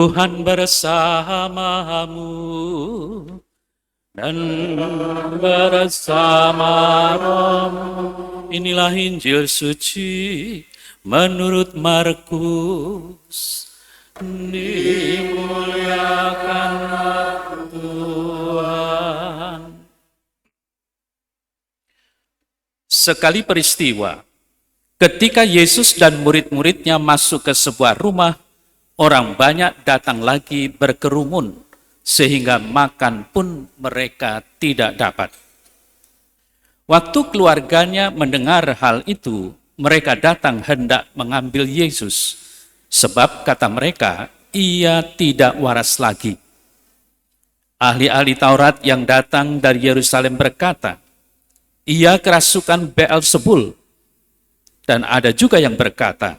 Tuhan bersamamu dan bersama rohmu. Inilah Injil suci menurut Markus. Dimuliakanlah Tuhan. Sekali peristiwa, ketika Yesus dan murid-muridnya masuk ke sebuah rumah, orang banyak datang lagi berkerumun, sehingga makan pun mereka tidak dapat. Waktu keluarganya mendengar hal itu, mereka datang hendak mengambil Yesus, sebab kata mereka, ia tidak waras lagi. Ahli-ahli Taurat yang datang dari Yerusalem berkata, ia kerasukan Beelzebul. Dan ada juga yang berkata,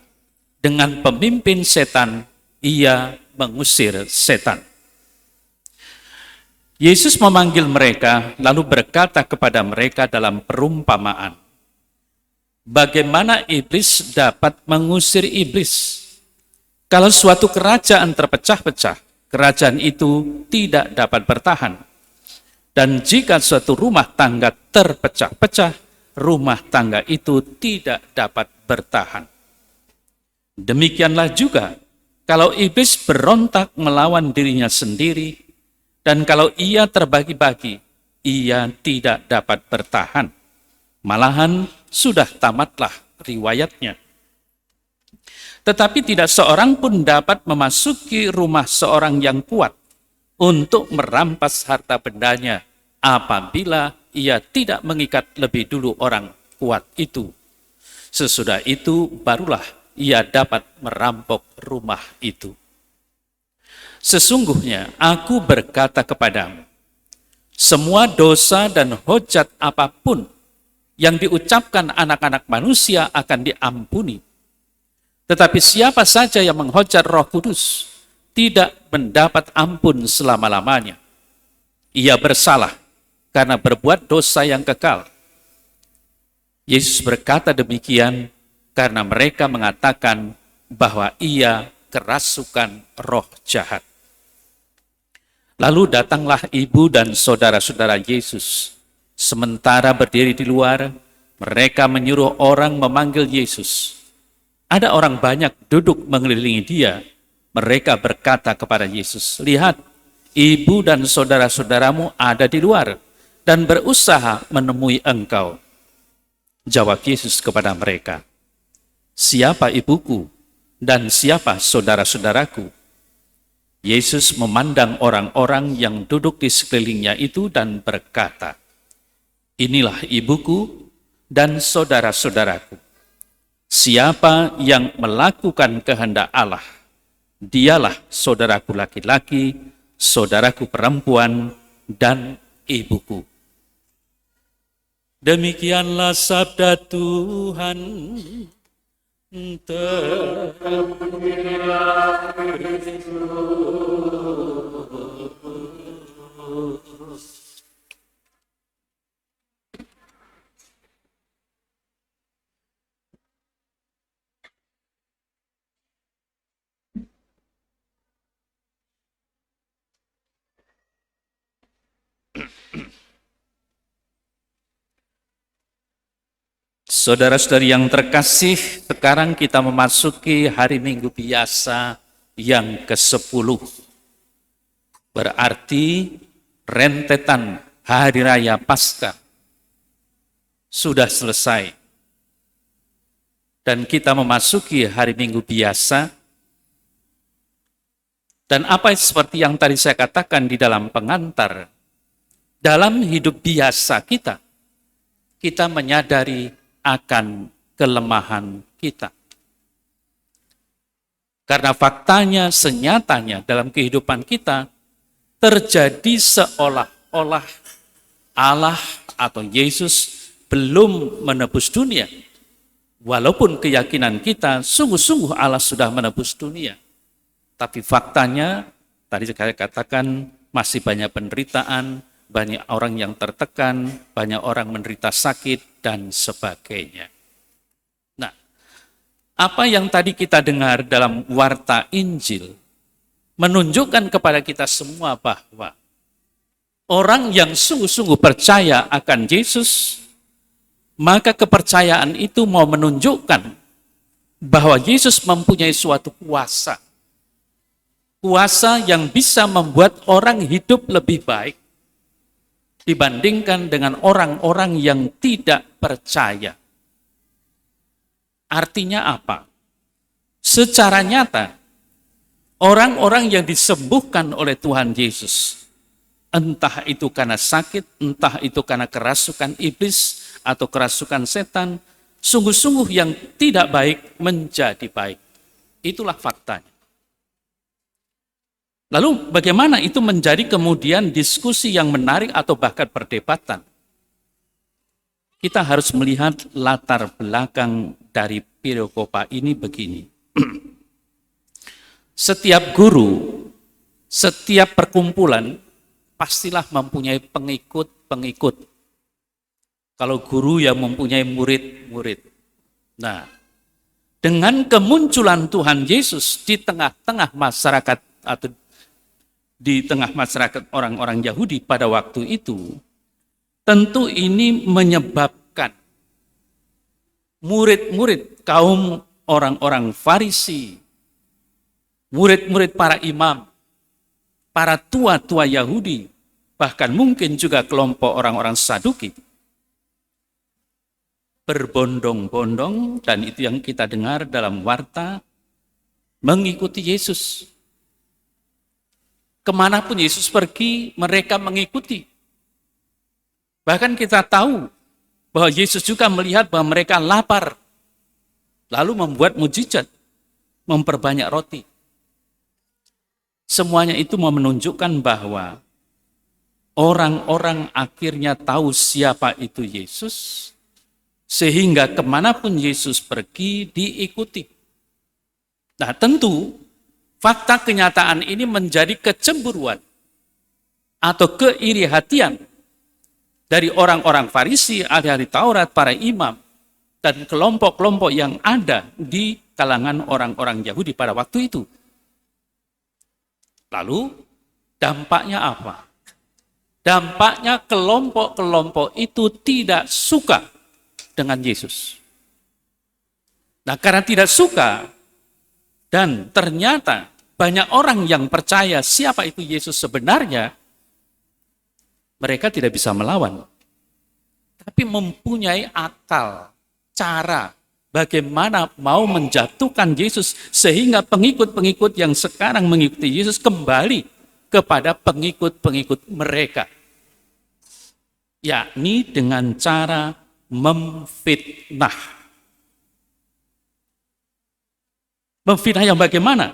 dengan pemimpin setan, ia mengusir setan. Yesus memanggil mereka, lalu berkata kepada mereka dalam perumpamaan, bagaimana iblis dapat mengusir iblis? Kalau suatu kerajaan terpecah-pecah, kerajaan itu tidak dapat bertahan. Dan jika suatu rumah tangga terpecah-pecah, rumah tangga itu tidak dapat bertahan. Demikianlah juga, kalau iblis berontak melawan dirinya sendiri, dan kalau ia terbagi-bagi, ia tidak dapat bertahan. Malahan sudah tamatlah riwayatnya. Tetapi tidak seorang pun dapat memasuki rumah seorang yang kuat untuk merampas harta bendanya apabila ia tidak mengikat lebih dulu orang kuat itu. Sesudah itu barulah ia dapat merampok rumah itu. Sesungguhnya aku berkata kepadamu, semua dosa dan hujat apapun yang diucapkan anak-anak manusia akan diampuni. Tetapi siapa saja yang menghujat Roh Kudus tidak mendapat ampun selama-lamanya. Ia bersalah karena berbuat dosa yang kekal. Yesus berkata demikian karena mereka mengatakan bahwa ia kerasukan roh jahat. Lalu datanglah ibu dan saudara-saudara Yesus. Sementara berdiri di luar, mereka menyuruh orang memanggil Yesus. Ada orang banyak duduk mengelilingi dia. Mereka berkata kepada Yesus, lihat, ibu dan saudara-saudaramu ada di luar dan berusaha menemui engkau. Jawab Yesus kepada mereka, siapa ibuku dan siapa saudara-saudaraku? Yesus memandang orang-orang yang duduk di sekelilingnya itu dan berkata, inilah ibuku dan saudara-saudaraku. Siapa yang melakukan kehendak Allah, dialah saudaraku laki-laki, saudaraku perempuan, dan ibuku. Demikianlah sabda Tuhan. Terpujilah Kristus. Saudara-saudari yang terkasih, sekarang kita memasuki hari Minggu biasa yang ke-10. Berarti rentetan Hari Raya Paskah sudah selesai. Dan kita memasuki hari Minggu biasa. Dan apa seperti yang tadi saya katakan di dalam pengantar, dalam hidup biasa kita menyadari akan kelemahan kita. Karena faktanya, senyatanya dalam kehidupan kita terjadi seolah-olah Allah atau Yesus belum menebus dunia. Walaupun keyakinan kita sungguh-sungguh Allah sudah menebus dunia. Tapi faktanya, tadi saya katakan masih banyak penderitaan, banyak orang yang tertekan, banyak orang menderita sakit, dan sebagainya. Nah, apa yang tadi kita dengar dalam warta Injil, menunjukkan kepada kita semua bahwa orang yang sungguh-sungguh percaya akan Yesus, maka kepercayaan itu mau menunjukkan bahwa Yesus mempunyai suatu kuasa. Kuasa yang bisa membuat orang hidup lebih baik dibandingkan dengan orang-orang yang tidak percaya. Artinya apa? Secara nyata, orang-orang yang disembuhkan oleh Tuhan Yesus, entah itu karena sakit, entah itu karena kerasukan iblis atau kerasukan setan, sungguh-sungguh yang tidak baik menjadi baik. Itulah faktanya. Lalu bagaimana itu menjadi kemudian diskusi yang menarik atau bahkan perdebatan? Kita harus melihat latar belakang dari perikopa ini begini. Setiap guru, setiap perkumpulan, pastilah mempunyai pengikut-pengikut. Kalau guru yang mempunyai murid-murid. Nah, dengan kemunculan Tuhan Yesus di tengah-tengah masyarakat atau di tengah masyarakat orang-orang Yahudi pada waktu itu, tentu ini menyebabkan murid-murid kaum orang-orang Farisi, murid-murid para imam, para tua-tua Yahudi, bahkan mungkin juga kelompok orang-orang Saduki, berbondong-bondong, dan itu yang kita dengar dalam warta, mengikuti Yesus. Kemanapun Yesus pergi, mereka mengikuti. Bahkan kita tahu bahwa Yesus juga melihat bahwa mereka lapar, lalu membuat mujizat, memperbanyak roti. Semuanya itu mau menunjukkan bahwa orang-orang akhirnya tahu siapa itu Yesus, sehingga kemanapun Yesus pergi, diikuti. Nah, tentu fakta kenyataan ini menjadi kecemburuan atau keiri hatian dari orang-orang Farisi, ahli-ahli Taurat, para imam, dan kelompok-kelompok yang ada di kalangan orang-orang Yahudi pada waktu itu. Lalu dampaknya apa? Dampaknya kelompok-kelompok itu tidak suka dengan Yesus. Nah, karena tidak suka, dan ternyata banyak orang yang percaya siapa itu Yesus sebenarnya, mereka tidak bisa melawan. Tapi mempunyai akal, cara, bagaimana mau menjatuhkan Yesus, sehingga pengikut-pengikut yang sekarang mengikuti Yesus kembali kepada pengikut-pengikut mereka. Yakni dengan cara memfitnah. Memfitnah yang bagaimana?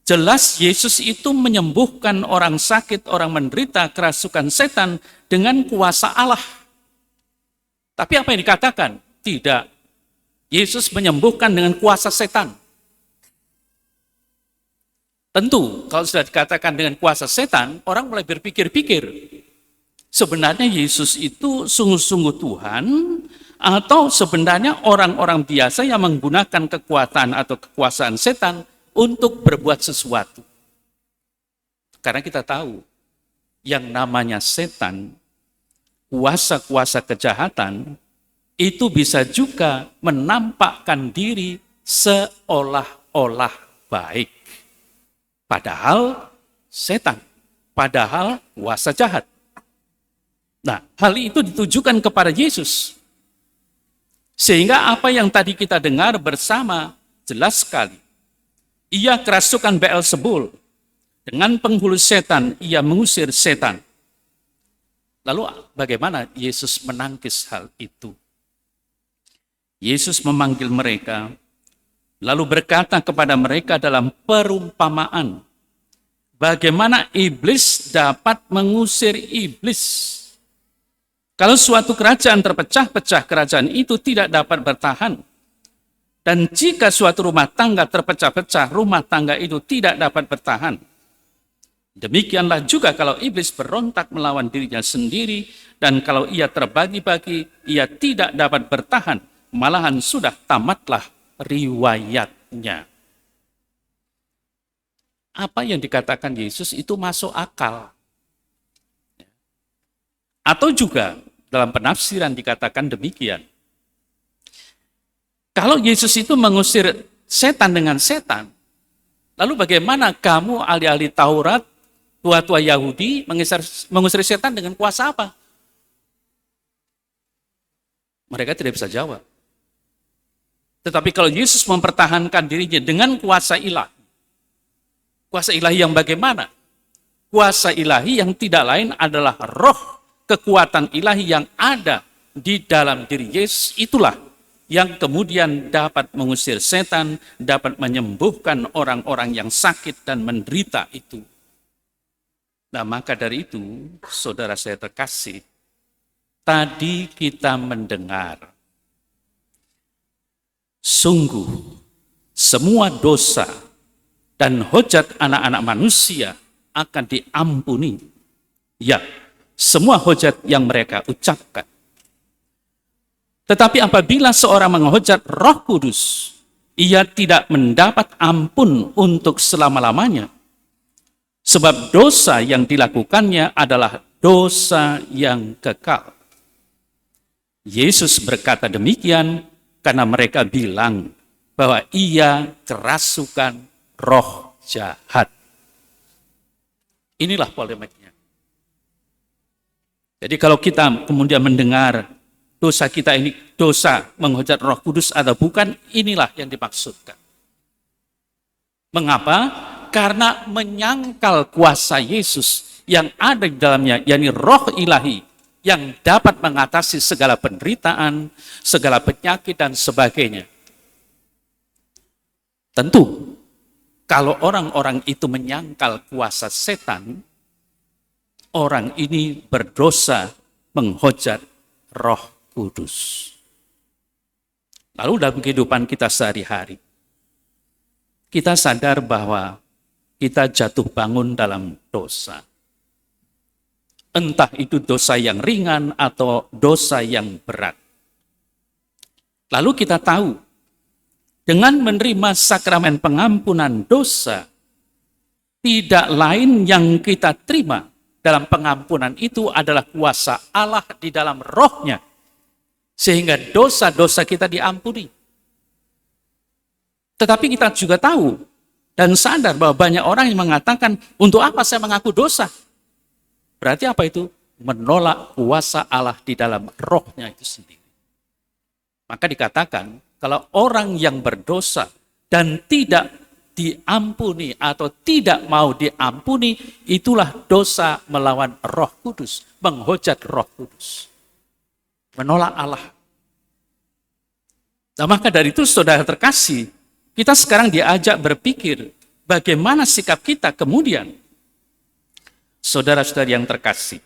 Jelas Yesus itu menyembuhkan orang sakit, orang menderita kerasukan setan dengan kuasa Allah. Tapi apa yang dikatakan? Tidak. Yesus menyembuhkan dengan kuasa setan. Tentu, kalau sudah dikatakan dengan kuasa setan, orang mulai berpikir-pikir. Sebenarnya Yesus itu sungguh-sungguh Tuhan, atau sebenarnya orang-orang biasa yang menggunakan kekuatan atau kekuasaan setan untuk berbuat sesuatu. Karena kita tahu, yang namanya setan, kuasa-kuasa kejahatan, itu bisa juga menampakkan diri seolah-olah baik. Padahal setan, padahal kuasa jahat. Nah, hal itu ditujukan kepada Yesus. Sehingga apa yang tadi kita dengar bersama jelas sekali. Ia kerasukan Beelzebul. Dengan penghulu setan, ia mengusir setan. Lalu bagaimana Yesus menangkis hal itu? Yesus memanggil mereka, lalu berkata kepada mereka dalam perumpamaan, bagaimana iblis dapat mengusir iblis. Kalau suatu kerajaan terpecah-pecah, kerajaan itu tidak dapat bertahan. Dan jika suatu rumah tangga terpecah-pecah, rumah tangga itu tidak dapat bertahan. Demikianlah juga kalau iblis berontak melawan dirinya sendiri, dan kalau ia terbagi-bagi, ia tidak dapat bertahan, malahan sudah tamatlah riwayatnya. apa yang dikatakan Yesus itu masuk akal. Atau juga dalam penafsiran dikatakan demikian. Kalau Yesus itu mengusir setan dengan setan, lalu bagaimana kamu ahli-ahli Taurat, tua-tua Yahudi mengusir setan dengan kuasa apa? Mereka tidak bisa jawab. Tetapi kalau Yesus mempertahankan dirinya dengan kuasa ilahi yang bagaimana? Kuasa ilahi yang tidak lain adalah roh kekuatan ilahi yang ada di dalam diri Yesus, itulah yang kemudian dapat mengusir setan, dapat menyembuhkan orang-orang yang sakit dan menderita itu. Nah, maka dari itu, saudara saya terkasih, tadi kita mendengar, sungguh semua dosa dan hujat anak-anak manusia akan diampuni. Ya, semua hujat yang mereka ucapkan. Tetapi apabila seorang menghujat Roh Kudus, ia tidak mendapat ampun untuk selama-lamanya. Sebab dosa yang dilakukannya adalah dosa yang kekal. Yesus berkata demikian karena mereka bilang bahwa ia kerasukan roh jahat. Inilah polemiknya. Jadi kalau kita kemudian mendengar dosa kita ini dosa menghujat Roh Kudus atau bukan, inilah yang dimaksudkan. Mengapa? Karena menyangkal kuasa Yesus yang ada di dalamnya, yakni roh ilahi yang dapat mengatasi segala penderitaan, segala penyakit dan sebagainya. Tentu, kalau orang-orang itu menyangkal kuasa setan, orang ini berdosa menghujat Roh Kudus. Lalu dalam kehidupan kita sehari-hari, kita sadar bahwa kita jatuh bangun dalam dosa. Entah itu dosa yang ringan atau dosa yang berat. Lalu kita tahu, dengan menerima sakramen pengampunan dosa, tidak lain yang kita terima dalam pengampunan itu adalah kuasa Allah di dalam rohnya. Sehingga dosa-dosa kita diampuni. Tetapi kita juga tahu, dan sadar bahwa banyak orang yang mengatakan, untuk apa saya mengaku dosa? Berarti apa itu? Menolak kuasa Allah di dalam rohnya itu sendiri. Maka dikatakan, kalau orang yang berdosa dan tidak diampuni atau tidak mau diampuni, itulah dosa melawan Roh Kudus, menghujat Roh Kudus. Menolak Allah. Nah, maka dari itu saudara terkasih, kita sekarang diajak berpikir bagaimana sikap kita kemudian. Saudara-saudara yang terkasih,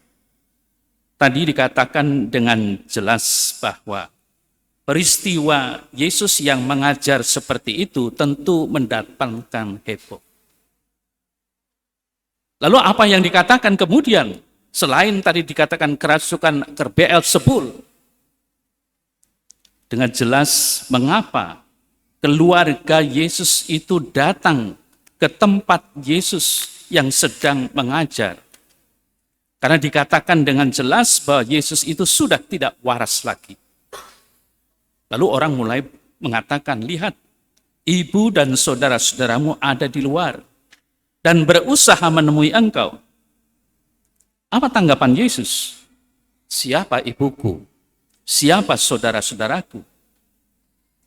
tadi dikatakan dengan jelas bahwa peristiwa Yesus yang mengajar seperti itu tentu mendatangkan heboh. Lalu apa yang dikatakan kemudian? Selain tadi dikatakan kerasukan Beelzebul, dengan jelas mengapa keluarga Yesus itu datang ke tempat Yesus yang sedang mengajar. Karena dikatakan dengan jelas bahwa Yesus itu sudah tidak waras lagi. Lalu orang mulai mengatakan, lihat, ibu dan saudara-saudaramu ada di luar dan berusaha menemui engkau. Apa tanggapan Yesus? Siapa ibuku? Siapa saudara-saudaraku?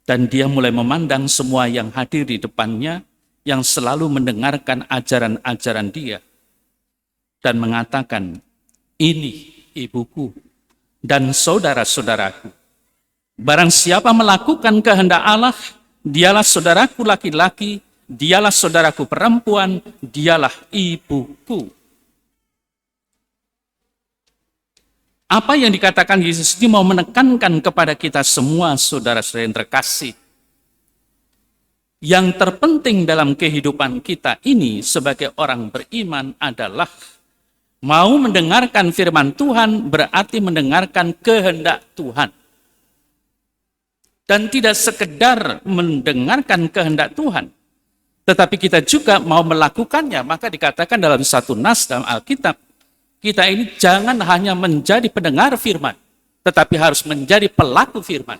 Dan dia mulai memandang semua yang hadir di depannya, yang selalu mendengarkan ajaran-ajaran dia. Dan mengatakan, ini ibuku dan saudara-saudaraku. Barang siapa melakukan kehendak Allah, dialah saudaraku laki-laki, dialah saudaraku perempuan, dialah ibuku. Apa yang dikatakan Yesus ini mau menekankan kepada kita semua saudara-saudara yang terkasih. Yang terpenting dalam kehidupan kita ini sebagai orang beriman adalah mau mendengarkan firman Tuhan berarti mendengarkan kehendak Tuhan. Dan tidak sekedar mendengarkan kehendak Tuhan, tetapi kita juga mau melakukannya. Maka dikatakan dalam satu nas dalam Alkitab, kita ini jangan hanya menjadi pendengar firman, tetapi harus menjadi pelaku firman.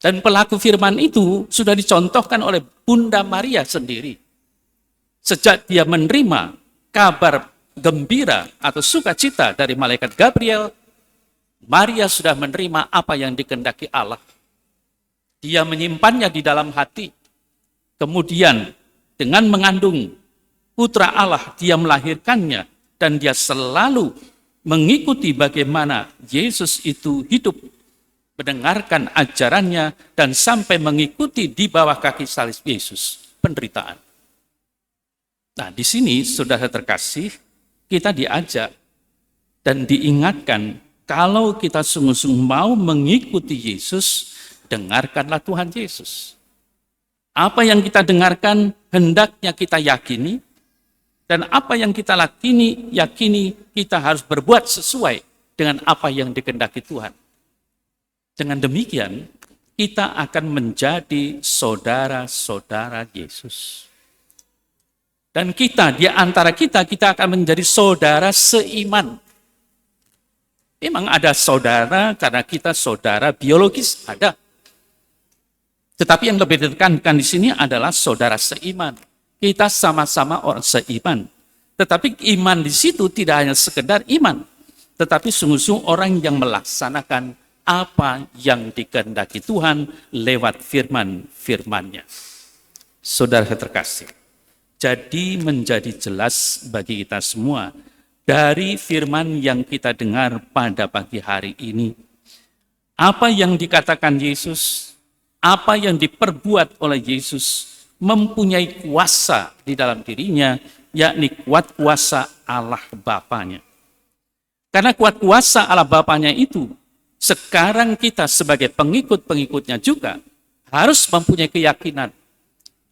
Dan pelaku firman itu sudah dicontohkan oleh Bunda Maria sendiri. Sejak dia menerima kabar gembira atau sukacita dari malaikat Gabriel, Maria sudah menerima apa yang dikehendaki Allah. Dia menyimpannya di dalam hati. Kemudian dengan mengandung putra Allah, dia melahirkannya. Dan dia selalu mengikuti bagaimana Yesus itu hidup, mendengarkan ajarannya, dan sampai mengikuti di bawah kaki salib Yesus, penderitaan. Nah, di sini, saudara terkasih, kita diajak dan diingatkan, kalau kita sungguh-sungguh mau mengikuti Yesus, dengarkanlah Tuhan Yesus. Apa yang kita dengarkan, hendaknya kita yakini, dan apa yang kita yakini, kita harus berbuat sesuai dengan apa yang dikehendaki Tuhan. Dengan demikian, kita akan menjadi saudara-saudara Yesus. Dan kita, di antara kita akan menjadi saudara seiman. Memang ada saudara, karena kita saudara biologis, ada. Tetapi yang lebih ditekankan di sini adalah saudara seiman. Kita sama-sama orang seiman. Tetapi iman di situ tidak hanya sekedar iman, tetapi sungguh-sungguh orang yang melaksanakan apa yang dikehendaki Tuhan lewat firman-firman-Nya. Saudara terkasih, jadi menjadi jelas bagi kita semua dari firman yang kita dengar pada pagi hari ini, apa yang dikatakan Yesus, apa yang diperbuat oleh Yesus mempunyai kuasa di dalam dirinya, yakni kuat kuasa Allah Bapanya. Karena kuat kuasa Allah Bapanya itu, sekarang kita sebagai pengikut-pengikutnya juga harus mempunyai keyakinan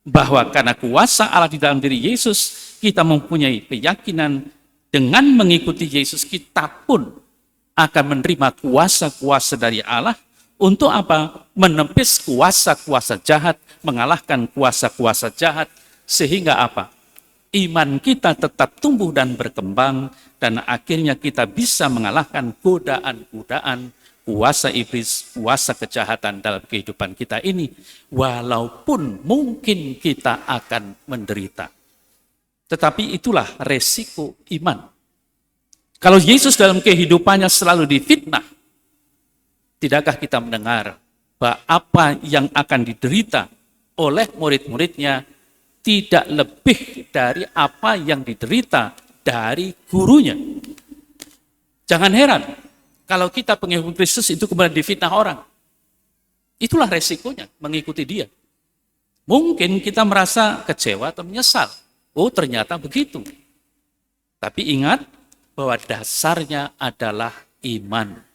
bahwa karena kuasa Allah di dalam diri Yesus, kita mempunyai keyakinan dengan mengikuti Yesus, kita pun akan menerima kuasa-kuasa dari Allah. Untuk apa? Menepis kuasa-kuasa jahat, mengalahkan kuasa-kuasa jahat, sehingga apa? Iman kita tetap tumbuh dan berkembang, dan akhirnya kita bisa mengalahkan godaan-godaan, kuasa iblis, kuasa kejahatan dalam kehidupan kita ini, walaupun mungkin kita akan menderita. Tetapi itulah resiko iman. Kalau Yesus dalam kehidupannya selalu difitnah, tidakkah kita mendengar bahwa apa yang akan diderita oleh murid-muridnya tidak lebih dari apa yang diderita dari gurunya? Jangan heran kalau kita pengikut Kristus itu kemudian difitnah orang. Itulah resikonya mengikuti dia. Mungkin kita merasa kecewa atau menyesal. Oh, ternyata begitu. Tapi ingat bahwa dasarnya adalah iman.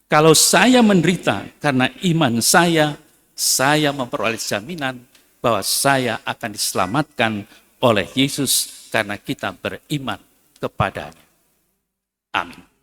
Kalau saya menderita karena iman saya memperoleh jaminan bahwa saya akan diselamatkan oleh Yesus karena kita beriman kepadanya. Amin.